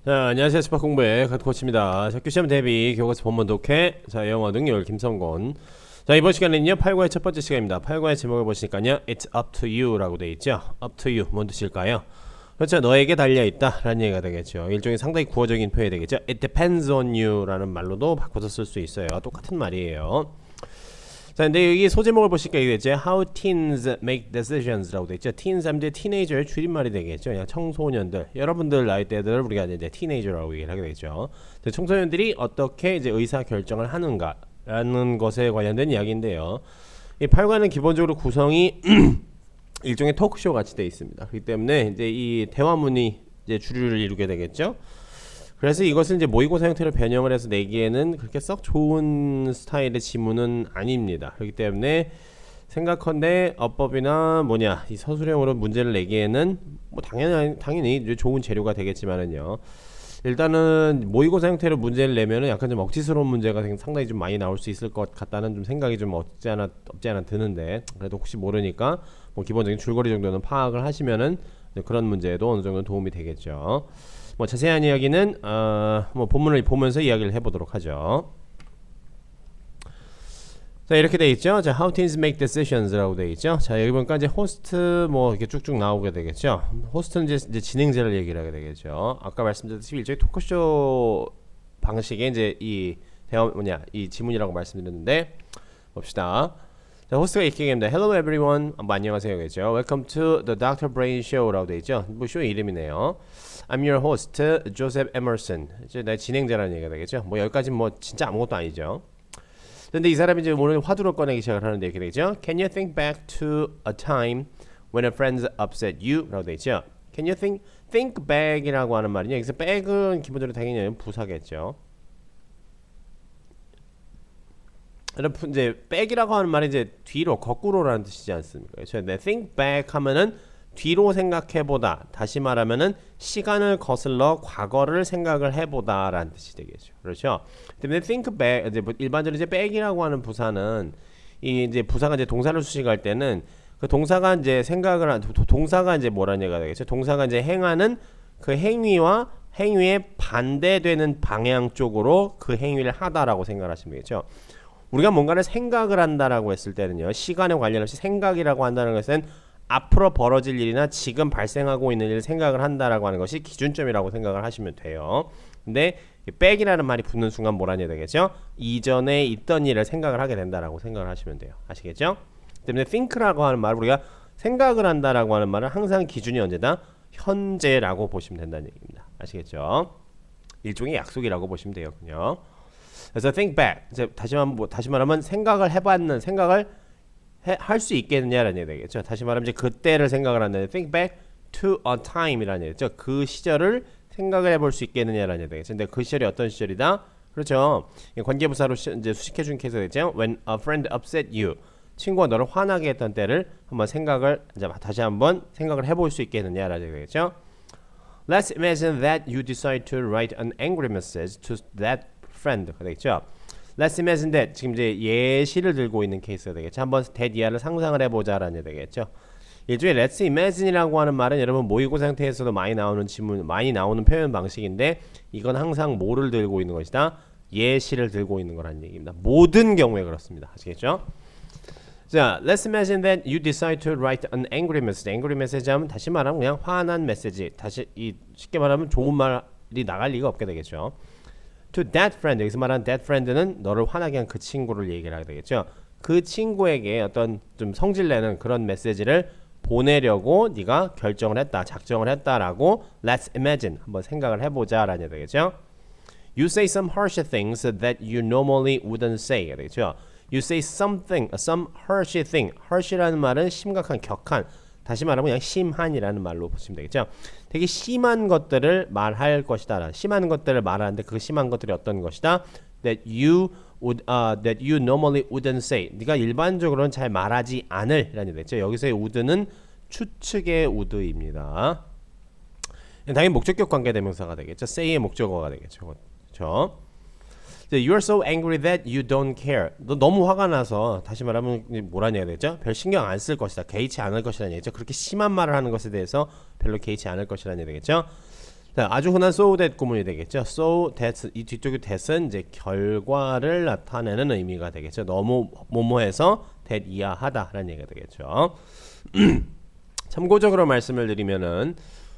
자, 안녕하세요. 스파 공부의 갓코치입니다. 자, 교시험 대비 교과서 본문 독해. 자, 영어 능률 김성곤. 자, 이번 시간에는요 8과의 첫 번째 시간입니다. 8과의 제목을 보시니까요 It's up to you 라고 되어 있죠. up to you 뭔 뜻일까요? 그렇죠. 너에게 달려있다 라는 얘기가 되겠죠. 일종의 상당히 구어적인 표현이 되겠죠. It depends on you 라는 말로도 바꿔서 쓸 수 있어요. 똑같은 말이에요. 자, 근데 여기 소제목을 보시니까 이게 되죠. How teens make decisions 라고 되어 있죠. teens 하면 티네이저의 줄임말이 되겠죠. 그냥 청소년들, 여러분들 나이대들을 우리가 이제 티네이저라고 얘기를 하게 되죠. 청소년들이 어떻게 이제 의사 결정을 하는가라는 것에 관련된 이야기인데요. 이 8과는 기본적으로 구성이 일종의 토크쇼 같이 되어 있습니다. 그렇기 때문에 이제 이 대화문이 이제 주류를 이루게 되겠죠. 그래서 이것을 이제 모의고사 형태로 변형을 해서 내기에는 그렇게 썩 좋은 스타일의 지문은 아닙니다. 그렇기 때문에 생각컨대 어법이나 이 서술형으로 문제를 내기에는 뭐 당연히 좋은 재료가 되겠지만은요. 일단은 모의고사 형태로 문제를 내면은 약간 좀 억지스러운 문제가 상당히 좀 많이 나올 수 있을 것 같다는 좀 생각이 좀 없지 않아 드는데, 그래도 혹시 모르니까 뭐 기본적인 줄거리 정도는 파악을 하시면은 그런 문제에도 어느 정도 도움이 되겠죠. 뭐 자세한 이야기는 뭐 본문을 보면서 이야기를 해보도록 하죠. 자, 이렇게 돼 있죠. 자, how teens make decisions라고 돼 있죠. 자, 여기 보니까 이제 호스트 뭐 이렇게 쭉쭉 나오게 되겠죠. 호스트는 이제 진행자를 얘기를 하게 되겠죠. 아까 말씀드렸듯이 일종의 토크쇼 방식의 이제 이 대화 이 지문이라고 말씀드렸는데 봅시다. 자, 호스트가 이렇게 얘기합니다. Hello everyone. 안녕하세요. 겠죠. Welcome to the Dr. Brain Show라고 돼 있죠. 뭐 쇼의 이름이네요. I'm your host, Joseph Emerson. 이제 내 진행자라는 얘기가 되겠죠. 뭐 여기까지 뭐 진짜 아무것도 아니죠. 근데 이 사람이 이제 오늘 화두를 꺼내기 시작을 하는데 이렇게 되죠. Can you think back to a time when a friend upset you? 라고 돼 있죠. Can you think back이라고 하는 말이냐. 여기서 back은 기본적으로 당연히 부사겠죠. 여러분 이제 back이라고 하는 말이 이제 뒤로 거꾸로라는 뜻이지 않습니까? 그렇죠? 네, think back 하면은 뒤로 생각해보다, 다시 말하면은 시간을 거슬러 과거를 생각을 해보다라는 뜻이 되겠죠. 그렇죠? 때문에 think back 이제 일반적으로 이제 back이라고 하는 부사는 이 이제 부사가 이제 동사를 수식할 때는 그 동사가 이제 동사가 이제 뭐라는 얘기가 되겠죠. 동사가 이제 행하는 그 행위와 행위에 반대되는 방향 쪽으로 그 행위를 하다라고 생각하시면 되겠죠. 우리가 뭔가를 생각을 한다라고 했을 때는요, 시간에 관련 없이 생각이라고 한다는 것은 앞으로 벌어질 일이나 지금 발생하고 있는 일을 생각을 한다라고 하는 것이 기준점이라고 생각을 하시면 돼요. 근데 back이라는 말이 붙는 순간 뭐라는 얘기 되겠죠? 이전에 있던 일을 생각을 하게 된다라고 생각을 하시면 돼요. 아시겠죠? 때문에 think라고 하는 말, 우리가 생각을 한다라고 하는 말은 항상 기준이 언제다? 현재라고 보시면 된다는 얘기입니다. 아시겠죠? 일종의 약속이라고 보시면 되거든요. 그래서 think back. 이제 다시 말하면 생각을 할 수 있겠느냐라는 얘기 되겠죠. 다시 말하면 이제 그때를 생각을 한다는 think back to a time이라는 얘기죠. 그 시절을 생각을 해볼 수 있겠느냐라는 얘기 되겠죠. 근데 그 시절이 어떤 시절이다? 그렇죠. 관계부사로 이제 수식해준 케이스가 되겠죠. When a friend upset you. 친구가 너를 화나게 했던 때를 다시 한번 생각을 해볼 수 있겠느냐라는 얘기 되겠죠. Let's imagine that you decide to write an angry message to that friend가 되겠죠. Let's imagine that 지금 이제 예시를 들고 있는 케이스가 되겠죠. 한번 that 이하를 상상을 해보자라는 얘기 되겠죠. 일종의 Let's imagine이라고 하는 말은 여러분 모의고사 상태에서도 많이 나오는 표현 방식인데, 이건 항상 뭐를 들고 있는 것이다? 예시를 들고 있는 거라는 얘기입니다. 모든 경우에 그렇습니다. 아시겠죠? 자, let's imagine that you decide to write an angry message. angry message 하면 다시 말하면 그냥 화난 메시지. 쉽게 말하면 좋은 말이 나갈 리가 없게 되겠죠. To that friend, 여기서 말하는 that friend는 너를 화나게 한 그 친구를 얘기를 하게 되겠죠. 그 친구에게 어떤 좀 성질내는 그런 메시지를 보내려고 네가 작정을 했다라고 let's imagine, 한번 생각을 해보자라는 얘기 되겠죠. You say some harsh things that you normally wouldn't say. 되겠죠. You say some harsh thing. harsh라는 말은 심각한, 격한. 다시 말하면 그냥 심한이라는 말로 보시면 되겠죠. 되게 심한 것들을 말할 것이다. 심한 것들을 말하는데 그 심한 것들이 어떤 것이다? That you normally wouldn't say. 네가 일반적으로는 잘 말하지 않을 라는 얘기죠. 여기서의 would는 추측의 would입니다. 당연히 목적격 관계대명사가 되겠죠. say의 목적어가 되겠죠. 그렇죠? You're so angry that you don't care. 너 너무 화가 나서, 다시 말하면 뭐라는 얘기가 되죠? 별 신경 안 쓸 것이다. 개의치 않을 것이라는 얘기죠. 그렇게 심한 말을 하는 것에 대해서 별로 개의치 않을 것이라는 얘기 되겠죠. 자, 아주 흔한 so that 구문이 되겠죠. so that 이 뒤쪽의 that은 이제 결과를 나타내는 의미가 되겠죠. 너무 뭐뭐해서 that 이하하다라는 얘기가 되겠죠. 참고적으로 말씀을 드리면은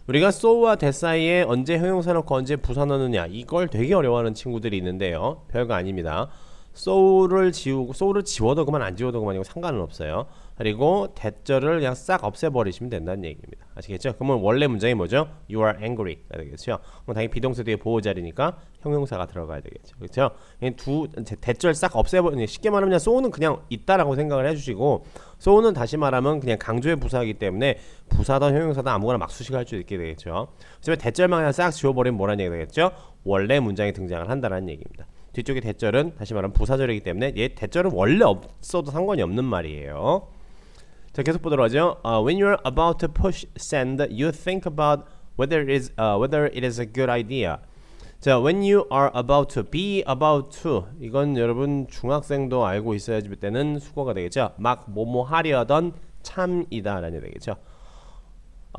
우리가 so와 that 사이에 언제 형용사 넣고 언제 부사 넣느냐 이걸 되게 어려워하는 친구들이 있는데요. 별거 아닙니다. so를 지워도 그만 안 지워도 그만 이거 상관은 없어요. 그리고 that절을 그냥 싹 없애버리시면 된다는 얘기입니다. 아시겠죠? 그러면 원래 문장이 뭐죠? You are angry가 되겠죠? 그럼 당연히 비동사 뒤에 보호자리니까 형용사가 들어가야 되겠죠. 그렇죠? that절 싹 없애버리니 쉽게 말하면 so는 그냥 있다라고 생각을 해주시고 so는 다시 말하면 그냥 강조의 부사이기 때문에 부사든 형용사든 아무거나 막 수식할 수 있게 되겠죠. 그렇지만 that절만 그냥 싹 지워버리면 뭐라는 얘기가 되겠죠? 원래 문장에 등장을 한다는 얘기입니다. 뒤쪽에 that절은 다시 말하면 부사절이기 때문에 얘 that절은 원래 없어도 상관이 없는 말이에요. 자, 계속 보도록 하죠. When you're about to push send, you think about whether it is a good idea. 자, when you are about to, be about to. 이건 여러분 중학생도 알고 있어야지 때는 수거가 되겠죠. 막 뭐뭐 하려던 참이다라는 얘기 되겠죠.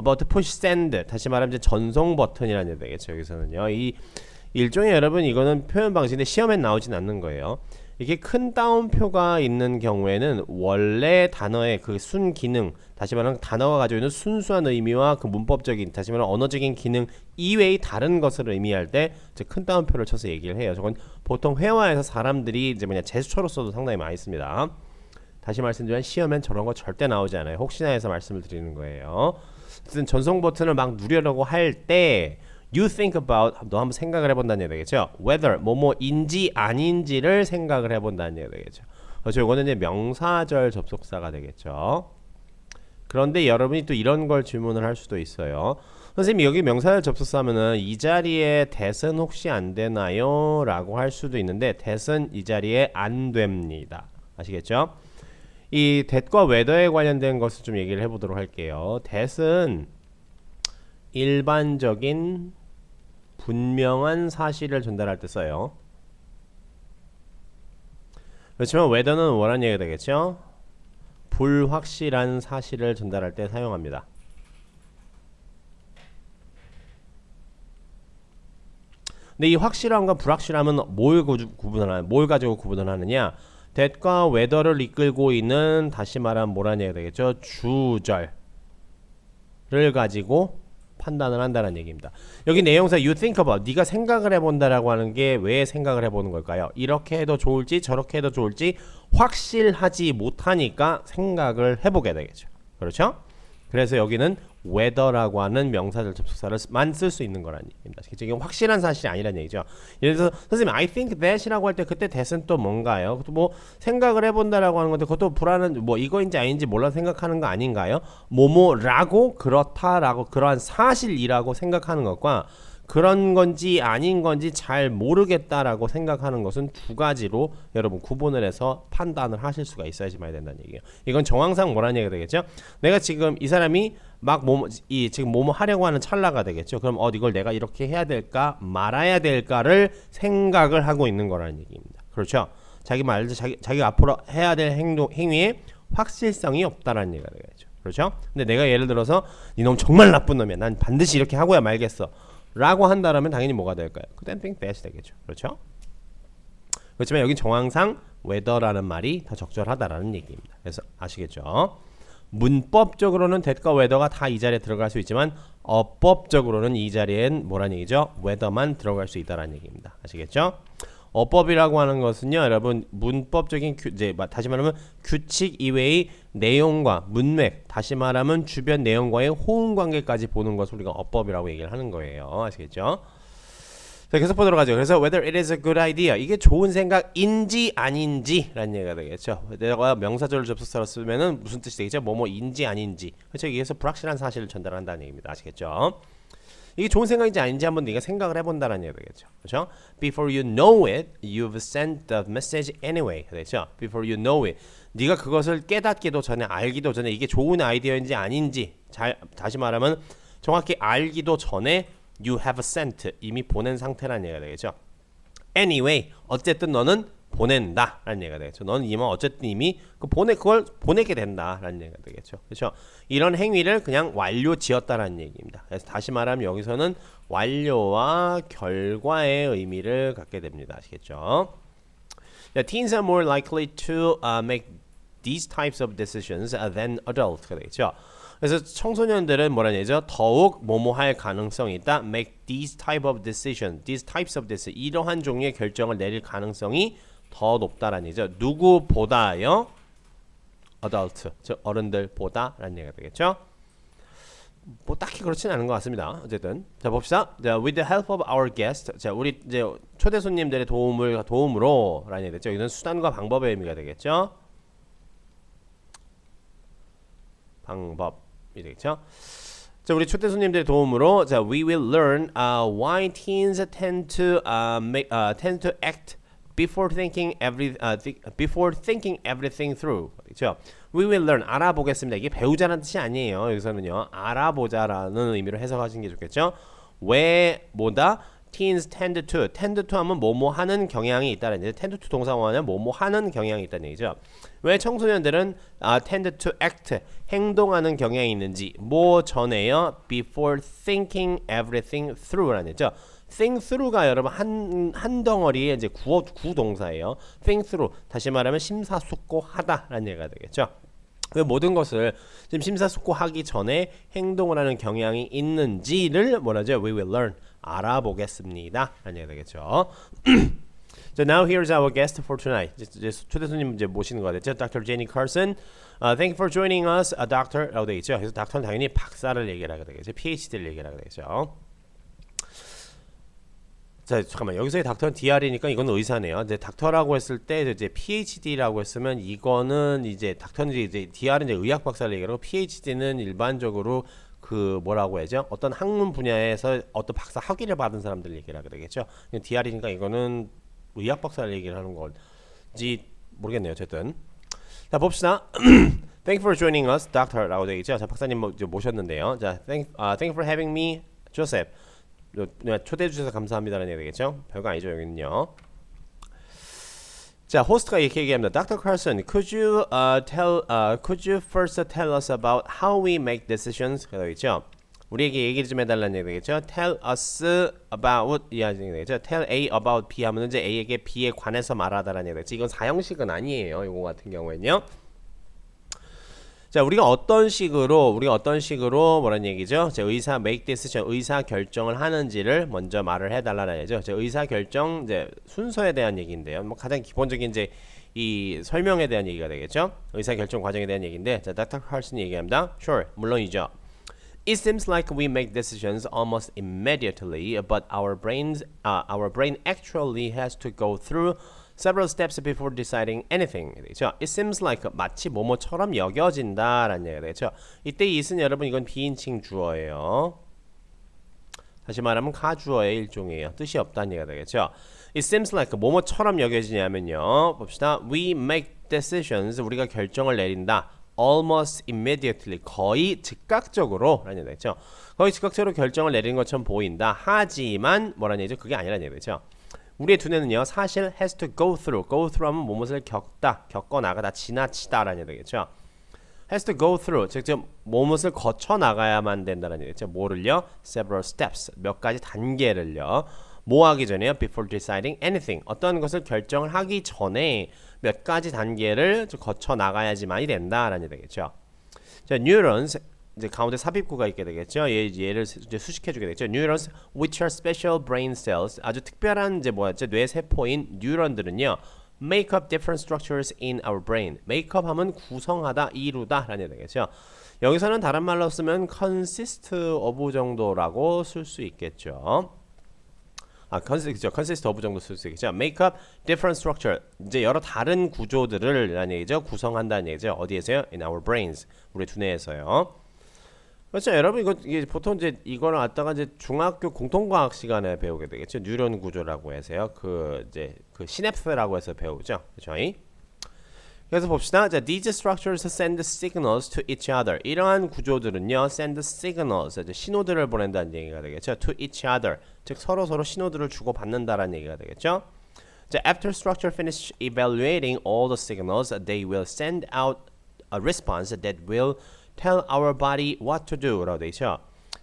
About to push send. 다시 말하면 이제 전송 버튼이라는 얘기 되겠죠. 여기서는요. 이 일종의 여러분 이거는 표현 방식인데 시험에 나오진 않는 거예요. 이게 큰 따옴표가 있는 경우에는 원래 단어의 그 순 기능, 다시 말하면 단어가 가지고 있는 순수한 의미와 그 문법적인, 다시 말하면 언어적인 기능 이외의 다른 것을 의미할 때 큰 따옴표를 쳐서 얘기를 해요. 저건 보통 회화에서 사람들이 이제 뭐냐 제스처로 써도 상당히 많이 씁니다. 다시 말씀드리면 시험엔 저런 거 절대 나오지 않아요. 혹시나 해서 말씀을 드리는 거예요. 어쨌든 전송 버튼을 막 누르려고 할 때 You think about, 너 한번 생각을 해본다는 얘기 되겠죠. Whether, 뭐뭐인지 아닌지를 생각을 해본다는 얘기 되겠죠. 그렇죠. 이거는 이제 명사절 접속사가 되겠죠. 그런데 여러분이 또 이런 걸 질문을 할 수도 있어요. 선생님 여기 명사절 접속사면은 이 자리에 that은 혹시 안 되나요? 라고 할 수도 있는데 that은 이 자리에 안 됩니다. 아시겠죠? 이 that과 whether에 관련된 것을 좀 얘기를 해보도록 할게요. that은 일반적인 분명한 사실을 전달할 때 써요. 그렇지만 whether는 뭐라는 얘기가 되겠죠? 불확실한 사실을 전달할 때 사용합니다. 근데 이 확실함과 불확실함은 뭘 가지고 구분을 하느냐? that과 whether를 이끌고 있는 다시 말하면 뭐라는 얘기가 되겠죠? 주절을 가지고 판단을 한다는 얘기입니다. 여기 내용사 you think about, 네가 생각을 해본다라고 하는 게 왜 생각을 해보는 걸까요? 이렇게 해도 좋을지 저렇게 해도 좋을지 확실하지 못하니까 생각을 해보게 되겠죠. 그렇죠? 그래서 여기는 whether라고 하는 명사절 접속사를만 쓸 수 있는 거라는 얘기입니다. 이게 확실한 사실이 아니라는 얘기죠. 예를 들어서 선생님 I think that이라고 할 때 그때 that은 또 뭔가요? 그것도 뭐 생각을 해본다라고 하는 건데 그것도 불안한 뭐 이거인지 아닌지 몰라 생각하는 거 아닌가요? 뭐뭐라고 그렇다라고 그러한 사실이라고 생각하는 것과 그런 건지 아닌 건지 잘 모르겠다라고 생각하는 것은 두 가지로 여러분 구분을 해서 판단을 하실 수가 있어야지 말이 된다는 얘기예요. 이건 정황상 뭐라는 얘기가 되겠죠? 내가 지금 이 사람이 막 지금 뭐뭐 하려고 하는 찰나가 되겠죠. 그럼 이걸 내가 이렇게 해야 될까 말아야 될까를 생각을 하고 있는 거라는 얘기입니다. 그렇죠? 자기가 앞으로 해야 될 행위에 확실성이 없다라는 얘기가 되겠죠. 그렇죠? 근데 내가 예를 들어서 네 놈 정말 나쁜 놈이야. 난 반드시 이렇게 하고야 말겠어. 라고 한다라면 당연히 뭐가 될까요? 그땐 think that이 되겠죠. 그렇죠? 그렇지만 여기 정황상 whether라는 말이 더 적절하다라는 얘기입니다. 그래서 아시겠죠? 문법적으로는 that과 whether가 다 이 자리에 들어갈 수 있지만 어법적으로는 이 자리엔 뭐란 얘기죠? whether만 들어갈 수 있다라는 얘기입니다. 아시겠죠? 어법이라고 하는 것은요, 여러분 문법적인 이제 다시 말하면 규칙 이외의 내용과 문맥, 다시 말하면 주변 내용과의 호응 관계까지 보는 것을 우리가 어법이라고 얘기를 하는 거예요. 아시겠죠? 자, 계속 보도록 하죠. 그래서 whether it is a good idea, 이게 좋은 생각인지 아닌지라는 얘기가 되겠죠. 내가 명사절 접속사로 쓰면은 무슨 뜻이 되겠죠? 뭐뭐인지 아닌지. 그렇죠? 여기에서 불확실한 사실을 전달한다는 얘기입니다. 아시겠죠? 이게 좋은 생각인지 아닌지 한번 네가 생각을 해본다는 얘기가 되겠죠. 그렇죠? Before you know it, you've sent the message anyway. 그렇죠? Before you know it, 네가 그것을 깨닫기도 전에, 알기도 전에 이게 좋은 아이디어인지 아닌지 다시 말하면 정확히 알기도 전에 you have sent, 이미 보낸 상태라는 얘기가 되겠죠. Anyway, 어쨌든 너는 보낸다라는 얘기가 되겠죠. 너는 이만 어쨌든 이미 그걸 보내게 된다라는 얘기가 되겠죠. 그렇죠? 이런 행위를 그냥 완료지었다라는 얘기입니다. 그래서 다시 말하면 여기서는 완료와 결과의 의미를 갖게 됩니다. 아시겠죠? Teens are more likely to make these types of decisions than adults가 되겠죠. 그래서 청소년들은 뭐라는 얘기죠? 더욱 뭐뭐 할 가능성이 있다. Make these type of decision, these types of decision. 이러한 종류의 결정을 내릴 가능성이 더 높다라는 얘기죠. 누구보다요? adult, 즉 어른들보다라는 얘기가 되겠죠. 뭐 딱히 그렇진 않은 것 같습니다. 어쨌든 자 봅시다. 자, with the help of our guest, 자 우리 이제 초대 손님들의 도움으로라는 얘기 되죠. 이건 수단과 방법의 의미가 되겠죠. 방법이 되겠죠. 자, 우리 초대 손님들의 도움으로 자, we will learn why teens tend to act before thinking everything through. 그렇죠? We will learn 알아보겠습니다. 이게 배우자라는 뜻이 아니에요. 여기서는요. 알아보자라는 의미로 해석하시는 게 좋겠죠. 왜 뭐다? Teens tend to 하면 뭐뭐 하는 경향이 있다는 얘기죠. tend to 동사원하면 뭐뭐 하는 경향이 있다는 얘기죠. 왜 청소년들은 tend to act 행동하는 경향이 있는지 뭐 전에요? Before thinking everything through라는 얘기죠. think through가 여러분 한 덩어리의 이제 구동사예요. think through 다시 말하면 심사숙고하다라는 얘기가 되겠죠. 그 모든 것을 지금 심사숙고하기 전에 행동을 하는 경향이 있는지를 뭐라죠? We will learn 알아보겠습니다. 라는 얘기가 되겠죠. So now here's our guest for tonight. 이제 초대 손님 이제 모시는 거 되죠. Dr. Jenny Carson. Thank you for joining us, doctor. 라고 되겠죠. 그래서 닥터는 당연히 박사를 얘기를 하게 되겠죠. PhD를 얘기를 하게 되겠죠. 자, 잠깐만. 여기서의 닥터는 DR이니까 이건 의사네요. 이제 닥터라고 했을 때 이제 PhD라고 했으면 이거는 이제 닥터는 이제 DR은 이제 의학 박사를 얘기하고 PhD는 일반적으로 그 뭐라고 해야죠? 어떤 학문 분야에서 어떤 박사 학위를 받은 사람들 얘기를 하게 되겠죠. DR이니까 이거는 의학 박사를 얘기를 하는 건지 모르겠네요. 어쨌든 자 봅시다. Thank you for joining us, doctor라고 되겠죠. 자 박사님 모셨는데요. 자 thank you for having me, Joseph. 초대해 주셔서 감사합니다라는 얘기 되겠죠. 별거 아니죠 여기는요. 자 호스트가 이렇게 얘기합니다. Dr. Carson, could you first tell us about how we make decisions? 그러겠죠. 우리에게 얘기를 좀 해달라는 얘기 되겠죠. Tell us about 이 얘기 되겠죠. Tell A about B 하면 이제 A에게 B에 관해서 말하다라는 얘기 되겠죠. 이건 사형식은 아니에요. 이거 같은 경우에는요. 자, 우리가 어떤 식으로 뭐라는 얘기죠? 제 의사 make decision 의사 결정을 하는지를 먼저 말을 해달라는 얘기죠. 제 의사 결정 이제 순서에 대한 얘기인데요. 뭐 가장 기본적인 이제 이 설명에 대한 얘기가 되겠죠. 의사 결정 과정에 대한 얘기인데, 자, Dr. Carson 얘기합니다. Sure, 물론이죠. It seems like we make decisions almost immediately, but our brain actually has to go through several steps before deciding anything. 되겠죠? It seems like 마치 뭐뭐처럼 여겨진다라는 얘기가 되겠죠. 이때 it은 여러분 이건 비인칭 주어예요. 다시 말하면 가주어의 일종이에요. 뜻이 없다는 얘기가 되겠죠. It seems like 뭐뭐처럼 여겨지냐면요. 봅시다. We make decisions. 우리가 결정을 내린다. Almost immediately. 거의 즉각적으로 라는 얘기가 되겠죠. 거의 즉각적으로 결정을 내리는 것처럼 보인다. 하지만 뭐라는 얘기죠? 그게 아니라는 얘기가 되죠. 우리의 두뇌는요 사실 has to go through 하면 무엇을 겪어 나가다 지나치다라는 얘기 되겠죠. has to go through 즉 무엇을 거쳐 나가야만 된다는 얘기죠. 뭐를요? several steps 몇 가지 단계를요. 뭐 하기 전에요? before deciding anything 어떤 것을 결정을 하기 전에 몇 가지 단계를 거쳐 나가야지만이 된다라는 얘기 되겠죠. 자, neurons 이제 가운데 삽입구가 있게 되겠죠. 얘를 이제 수식해주게 되겠죠. Neurons, which are special brain cells, 아주 특별한 이제 뭐였죠? 뇌 세포인 뉴런들은요, make up different structures in our brain. make up 하면 구성하다, 이루다라는 얘기 되겠죠. 여기서는 다른 말로 쓰면 consist of 정도라고 쓸 수 있겠죠. consist of 정도 쓸 수 있겠죠. make up different structure. 이제 여러 다른 구조들을 라는 얘기죠. 구성한다는 얘기죠. 어디에서요? In our brains. 우리 두뇌에서요. 그렇죠. 여러분 이게 보통 이제 이거를 갖다가 이제 중학교 공통과학 시간에 배우게 되겠죠. 뉴런 구조라고 해서요. 그 시냅스라고 해서 배우죠. 그렇죠? 그래서 봅시다. 자, these structures send signals to each other. 이러한 구조들은요, send signals, 신호들을 보낸다는 얘기가 되겠죠. to each other, 즉 서로 신호들을 주고 받는다라는 얘기가 되겠죠. 자, after structure finish evaluating all the signals, they will send out a response that will tell our body what to do 라고 되어 있죠.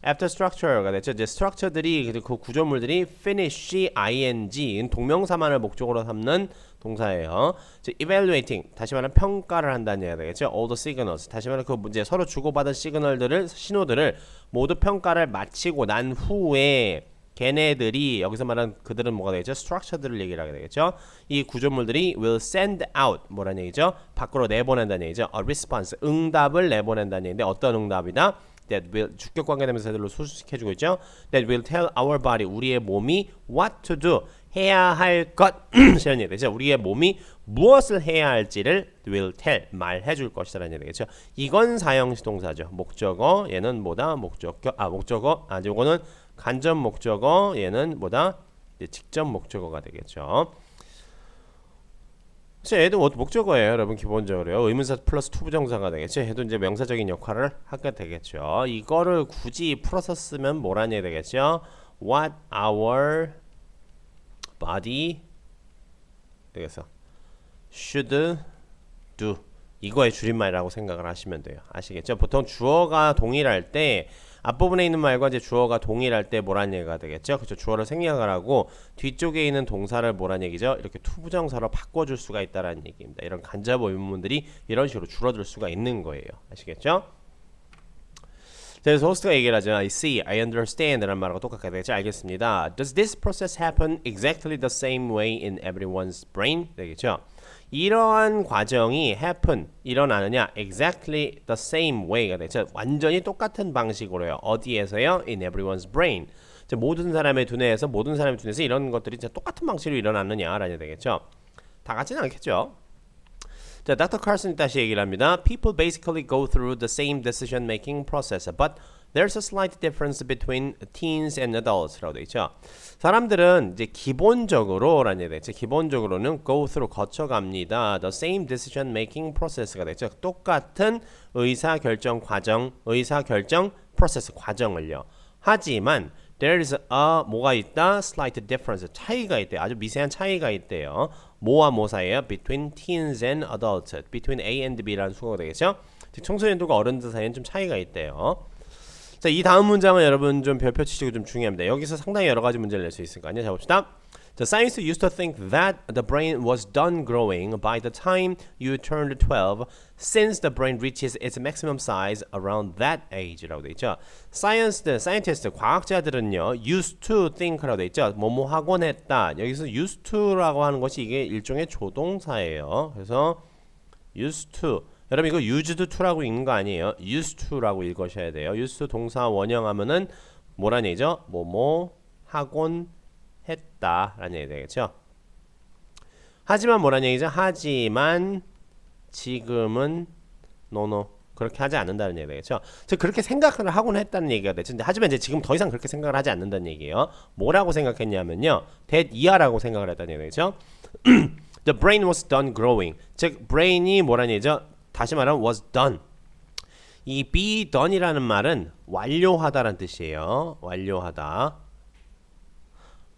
after structure가 됐죠. 이제 structure들이 그 구조물들이 finish, ing 동명사만을 목적으로 삼는 동사예요. evaluating 다시 말하면 평가를 한다는 얘기가 되겠죠. all the signals 다시 말하면 그 이제 서로 주고받은 시그널들을 신호들을 모두 평가를 마치고 난 후에 걔네들이 여기서 말하는 그들은 뭐가 되겠죠? structure들을 얘기를 하게 되겠죠. 이 구조물들이 will send out 뭐라는 얘기죠? 밖으로 내보낸다는 얘기죠. a response 응답을 내보낸다는 얘기인데 어떤 응답이다? that will 주격 관계대명사들로 수식해주고 있죠. that will tell our body 우리의 몸이 what to do 해야 할 것 이런 얘기 되죠. 우리의 몸이 무엇을 해야 할지를 will tell 말해줄 것이라는 얘기 되겠죠. 이건 사형식 동사죠. 목적어 얘는 뭐다? 목적어 요거는 간접 목적어 얘는 뭐다? 직접 목적어가 되겠죠. 얘도 목적어예요, 여러분. 기본적으로요. 의문사 플러스 투부정사가 되겠죠. 얘도 이제 명사적인 역할을 하게 되겠죠. 이거를 굳이 풀어서 쓰면 뭐라는 얘기 되겠죠? What our body 되겠어. should do. 이거의 줄임말이라고 생각을 하시면 돼요. 아시겠죠? 보통 주어가 동일할 때 앞부분에 있는 말과 이제 주어가 동일할 때 뭐라는 얘기가 되겠죠? 그렇죠? 주어를 생략을 하고 뒤쪽에 있는 동사를 뭐라는 얘기죠? 이렇게 투부정사로 바꿔줄 수가 있다라는 얘기입니다. 이런 간접 의문문들이 이런 식으로 줄어들 수가 있는 거예요. 아시겠죠? 그래서 호스트가 얘기를 하죠. I see, I understand 라는 말하고 똑같게 되겠죠? 알겠습니다. Does this process happen exactly the same way in everyone's brain? 되겠죠? 이러한 과정이 happen, 일어나느냐 exactly the same way가 되죠. 완전히 똑같은 방식으로요. 어디에서요? In everyone's brain. 모든 사람의 두뇌에서 이런 것들이 똑같은 방식으로 일어나느냐라는 되겠죠. 다 같지는 않겠죠. 자, 닥터 칼슨이 다시 얘기를 합니다. People basically go through the same decision-making process, but there's a slight difference between teens and adults라고 되어 있죠. 사람들은 이제 기본적으로라는 얘기 되죠. 기본적으로는 go through 거쳐갑니다. The same decision-making process가 되죠. 똑같은 의사결정 과정, 의사결정 프로세스 과정을요. 하지만 there is a 뭐가 있다? slight difference 차이가 있대요. 아주 미세한 차이가 있대요. 뭐와 뭐 사이에요? between teens and adults. between A and B라는 수거가 되겠죠. 즉 청소년들과 어른들 사이에는 좀 차이가 있대요. 자, 이 다음 문장은 여러분 좀 별표 치시고 좀 중요합니다. 여기서 상당히 여러 가지 문제를 낼 수 있을 거 아니에요. 자, 봅시다. The science used to think that the brain was done growing by the time you turned 12 since the brain reaches its maximum size around that age라고 돼 있죠. scientist, 과학자들은요 used to think라고 돼 있죠. 뭐뭐 하곤 했다. 여기서 used to라고 하는 것이 이게 일종의 조동사예요. 그래서 used to 여러분 이거 used to라고 읽는 거 아니에요. used to라고 읽으셔야 돼요. used to 동사 원형하면은 뭐라는 얘기죠? 뭐뭐 하곤 했다라는 얘기 되겠죠. 하지만 뭐라는 얘기죠? 하지만 지금은 노노 그렇게 하지 않는다는 얘기 되겠죠. 즉 그렇게 생각을 하곤 했다는 얘기가 되죠. 근데 하지만 이제 지금 더 이상 그렇게 생각을 하지 않는다는 얘기예요. 뭐라고 생각했냐면요. that 이하라고 생각을 했다는 얘기죠. The brain was done growing. 즉 brain이 뭐라는 얘기죠? 다시 말하면 was done. 이 be done이라는 말은 완료하다라는 뜻이에요. 완료하다.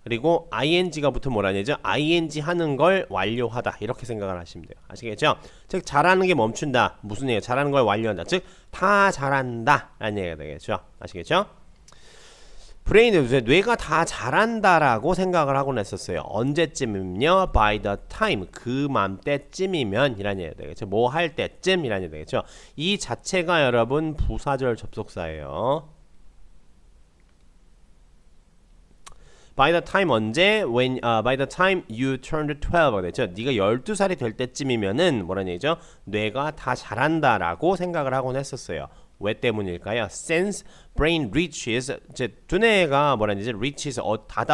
그리고 ing가 붙으면 뭐라는 얘기죠? ing 하는 걸 완료하다 이렇게 생각을 하시면 돼요. 아시겠죠? 즉 잘하는 게 멈춘다. 무슨 얘기예요? 잘하는 걸 완료한다. 즉 다 잘한다 라는 얘기가 되겠죠. 아시겠죠? 뇌가 다 잘한다라고 생각을 하곤 했었어요. 언제쯤이면요? by the time 그맘때쯤이면 이라는 얘기가 되겠죠. 뭐 할 때쯤 이라는 얘기가 되겠죠. 이 자체가 여러분 부사절 접속사예요. by the time 언제? by the time you turned 12가 됐죠. 네가 12살이 될 때쯤이면은 뭐라는 얘기죠? 뇌가 다 잘한다라고 생각을 하곤 했었어요. 왜 때문일까요? Since brain reaches 이제 두뇌가 뭐라는 얘기죠? reaches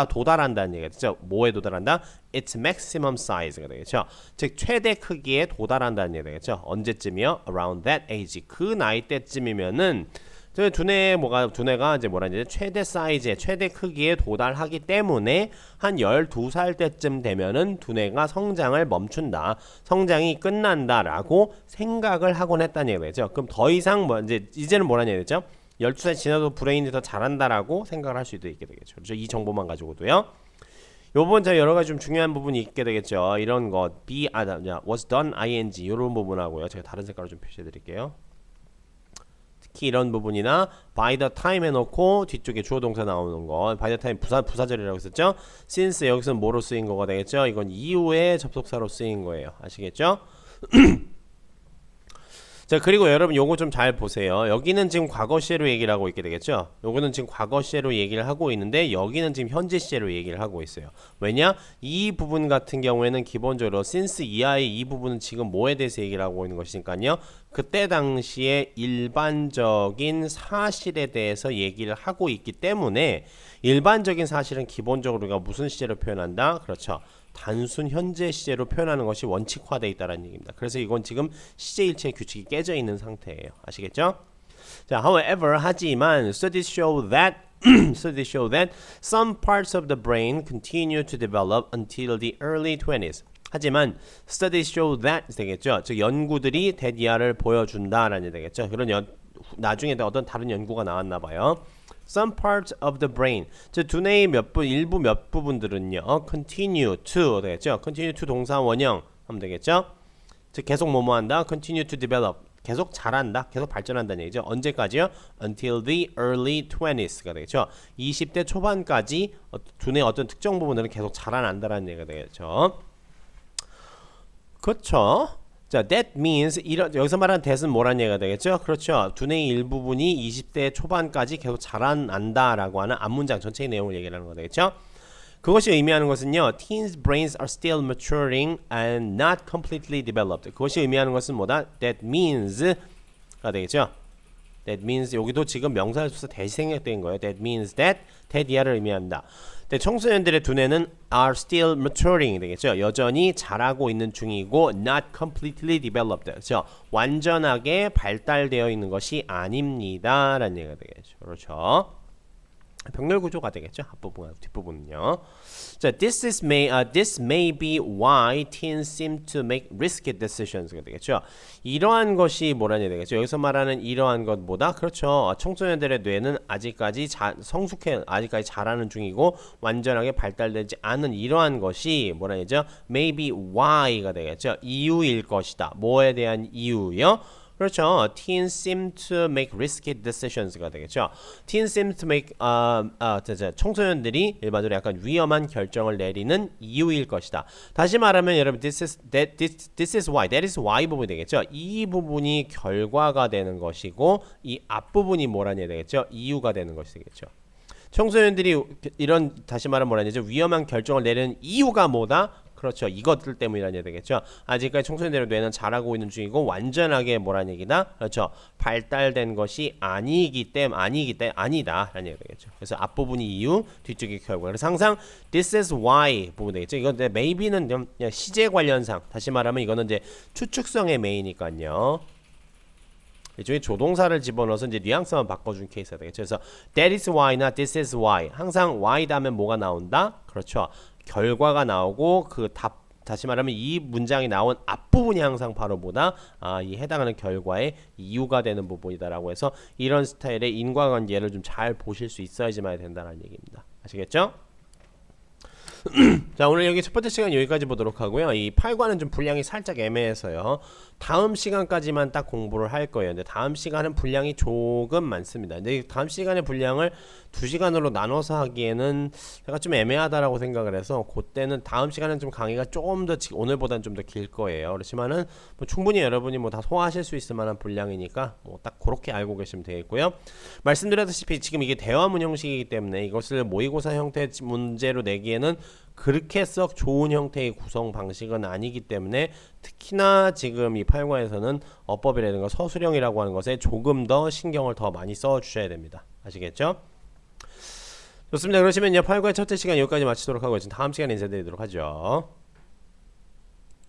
도달한다는 얘기죠. 뭐에 도달한다? Its maximum size가 되겠죠. 즉 최대 크기에 도달한다는 얘기가 되겠죠. 언제쯤이요? Around that age 그 나이 때쯤이면은 두뇌가 이제 뭐라는 얘기죠? 최대 사이즈에 최대 크기에 도달하기 때문에 한 12살 때쯤 되면은 두뇌가 성장을 멈춘다. 성장이 끝난다라고 생각을 하곤 했다는 얘기가 되죠. 그럼 더 이상 이제는 뭐라는 얘기죠? 12살 지나도 브레인이 더 잘한다라고 생각을 할 수도 있게 되겠죠. 그렇죠? 이 정보만 가지고도요. 요 부분 자 여러 가지 좀 중요한 부분이 있게 되겠죠. 이런 것 was done ing 이런 부분하고요. 제가 다른 색깔로 좀 표시해 드릴게요. 특히 이런 부분이나 by the time 해놓고 뒤쪽에 주어 동사 나오는 거 by the time 부사절이라고 했었죠. since 여기서는 뭐로 쓰인 거가 되겠죠. 이건 이후에 접속사로 쓰인 거예요. 아시겠죠? 자 그리고 여러분 요거 좀 잘 보세요. 여기는 지금 과거 시제로 얘기를 하고 있게 되겠죠. 요거는 지금 과거 시제로 얘기를 하고 있는데 여기는 지금 현재 시제로 얘기를 하고 있어요. 왜냐? 이 부분 같은 경우에는 기본적으로 since 이하의 이 부분은 지금 뭐에 대해서 얘기를 하고 있는 것이니까요. 그때 당시에 일반적인 사실에 대해서 얘기를 하고 있기 때문에 일반적인 사실은 기본적으로 우리가 무슨 시제로 표현한다? 그렇죠. 단순 현재 시제로 표현하는 것이 원칙화되어 있다는 얘기입니다. 그래서 이건 지금 시제일체의 규칙이 깨져 있는 상태예요. 아시겠죠? 자, however 하지만 studies show that some parts of the brain continue to develop until the early 20s. 하지만 studies show that 되겠죠. 즉 연구들이 대디아를 보여준다라는 얘기 되겠죠. 그런 나중에 어떤 다른 연구가 나왔나 봐요. Some parts of the brain. 즉 두뇌의 일부 몇 부분들은요. continue to 되겠죠. continue to 동사 원형 하면 되겠죠. 즉 계속 뭐뭐 한다. continue to develop. 계속 자란다. 계속 발전한다는 얘기죠. 언제까지요? Until the early 20s가 되겠죠. 20대 초반까지 두뇌의 어떤 특정 부분들은 계속 자라난다라는 얘기가 되겠죠. 그렇죠. 자, that means 여기서 말하는 that은 뭐란 얘기가 되겠죠? 그렇죠. 두뇌의 일부분이 20대 초반까지 계속 자라난다라고 하는 앞문장 전체의 내용을 얘기하는 거 되겠죠? 그것이 의미하는 것은요. Teens' brains are still maturing and not completely developed. 그것이 의미하는 것은 뭐다? That means가 되겠죠? That means 여기도 지금 명사수사 대시 생략된 거예요. That means that 이하를 의미한다. 청소년들의 두뇌는 are still maturing 되겠죠. 여전히 자라고 있는 중이고 not completely developed. 그렇죠. 완전하게 발달되어 있는 것이 아닙니다라는 얘기가 되겠죠. 그렇죠. 병렬 구조가 되겠죠. 앞부분과 뒷부분은요. 자, this may be why teens seem to make risky decisions. 되겠죠. 이러한 것이 뭐라냐 되겠죠. 여기서 말하는 이러한 것보다 그렇죠. 청소년들의 뇌는 아직까지 아직까지 자라는 중이고 완전하게 발달되지 않은 이러한 것이 뭐라냐죠. Maybe why가 되겠죠. 이유일 것이다. 뭐에 대한 이유요? 그렇죠. Teens seem to make risky decisions가 되겠죠. Teens seem to make 청소년들이 일반적으로 약간 위험한 결정을 내리는 이유일 것이다. 다시 말하면 여러분 this is why, that is why 부분이 되겠죠. 이 부분이 결과가 되는 것이고 이 앞부분이 뭐라냐 되겠죠. 이유가 되는 것이 되겠죠. 청소년들이 이런 다시 말하면 뭐라냐죠. 위험한 결정을 내리는 이유가 뭐다? 그렇죠. 이것들 때문이라는 얘기 되겠죠. 아직까지 청소년들의 뇌는 자라고 있는 중이고 완전하게 뭐라는 얘기다? 그렇죠. 발달된 것이 아니다라는 얘기 되겠죠. 그래서 앞부분이 이유, 뒤쪽이 결과. 그래서 항상 this is why 부분 되겠죠. 이건 maybe는 좀 시제 관련상. 다시 말하면 이거는 이제 추측성의 may니까요. 일종의 조동사를 집어넣어서 이제 뉘앙스만 바꿔준 케이스가 되겠죠. 그래서 that is why나 this is why. 항상 why 다음에 뭐가 나온다? 그렇죠. 결과가 나오고 그 다시 말하면 이 문장이 나온 앞부분이 항상 바로 뭐다? 이 해당하는 결과의 이유가 되는 부분이다라고 해서 이런 스타일의 인과관계를 좀 잘 보실 수 있어야지만 된다는 얘기입니다. 아시겠죠? 자, 오늘 여기 첫 번째 시간 여기까지 보도록 하고요. 이 8과는 좀 분량이 살짝 애매해서요. 다음 시간까지만 딱 공부를 할 거예요. 근데 다음 시간은 분량이 조금 많습니다. 근데 다음 시간의 분량을 2시간으로 나눠서 하기에는 제가 좀 애매하다라고 생각을 해서 그때는 다음 시간은 좀 강의가 조금 더 오늘보다는 좀 더 길 거예요. 그렇지만은 뭐 충분히 여러분이 뭐 다 소화하실 수 있을 만한 분량이니까 뭐 딱 그렇게 알고 계시면 되겠고요. 말씀드렸다시피 지금 이게 대화문 형식이기 때문에 이것을 모의고사 형태 문제로 내기에는 그렇게 썩 좋은 형태의 구성 방식은 아니기 때문에 특히나 지금 이 8과에서는 어법이라든가 서술형이라고 하는 것에 조금 더 신경을 더 많이 써 주셔야 됩니다. 아시겠죠? 좋습니다. 그러시면 8과의 첫째 시간 여기까지 마치도록 하고 다음 시간에 인사드리도록 하죠.